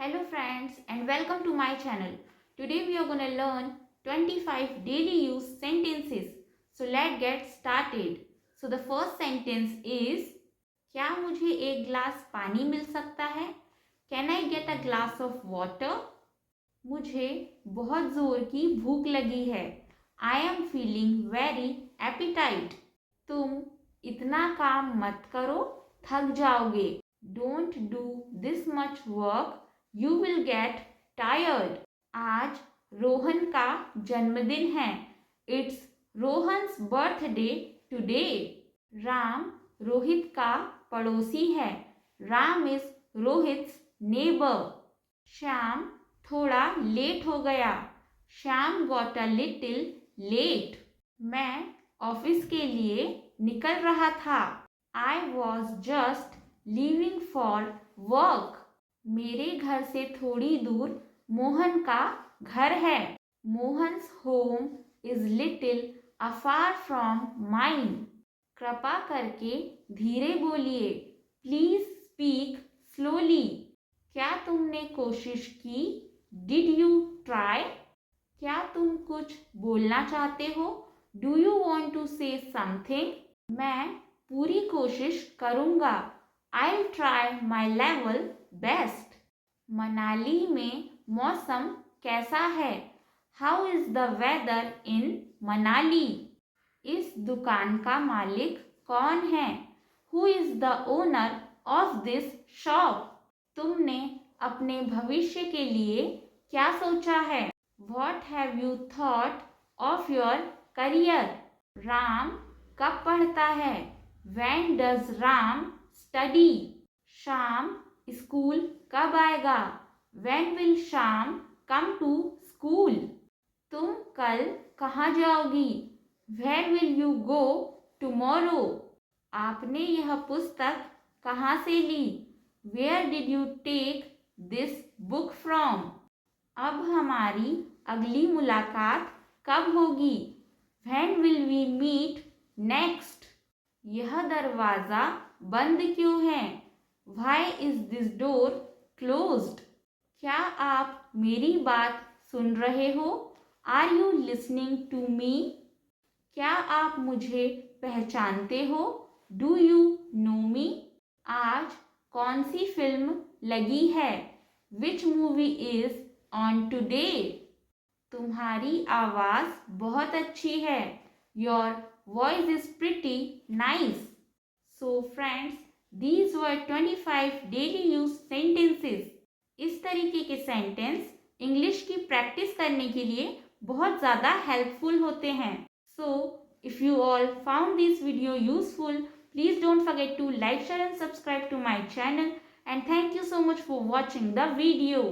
Hello friends and welcome to my channel. Today we are going to learn 25 daily use sentences. So let's get started. So the first sentence is क्या मुझे एक glass पानी मिल सकता है? Can I get a glass of water? मुझे बहुत जोर की भूख लगी है. I am feeling very appetite. तुम इतना काम मत करो, थक जाओगे. Don't do this much work. You will get tired. आज रोहन का जन्मदिन है. It's Rohan's birthday today. Ram Rohit का पड़ोसी है. Ram is Rohit's neighbor. Shyam थोड़ा लेट हो गया. Shyam got a little late. मैं ऑफिस के लिए निकल रहा था. I was just leaving for work. मेरे घर से थोड़ी दूर मोहन का घर है. Mohan's home is little afar from mine. कृपा करके धीरे बोलिए. Please speak slowly. क्या तुमने कोशिश की? Did you try? क्या तुम कुछ बोलना चाहते हो? Do you want to say something? मैं पूरी कोशिश करूँगा. I will try my level best. Manali में मौसम कैसा है? How is the weather in Manali? इस दुकान का मालिक कौन है? Who is the owner of this shop? तुमने अपने भविष्य के लिए क्या सोचा है? What have you thought of your career? Ram कब पढ़ता है? When does Ram study? शाम स्कूल कब आएगा? When will शाम come to school? तुम कल कहाँ जाओगी? Where will you go tomorrow? आपने यह पुस्तक कहाँ से ली? Where did you take this book from? अब हमारी अगली मुलाकात कब होगी? When will we meet next? यह दरवाज़ा बंद क्यों है? Why is this door closed? क्या आप मेरी बात सुन रहे हो? Are you listening to me? क्या आप मुझे पहचानते हो? Do you know me? आज कौन सी फिल्म लगी है? Which movie is on today? तुम्हारी आवाज़ बहुत अच्छी है. Your voice is pretty nice. So friends, these were 25 daily use sentences. इस तरीके के सेंटेंस इंग्लिश की प्रैक्टिस करने के लिए बहुत ज़्यादा हेल्पफुल होते हैं. So if you all found this video useful, please don't forget to like, share and subscribe to my channel. And thank you so much for watching the video.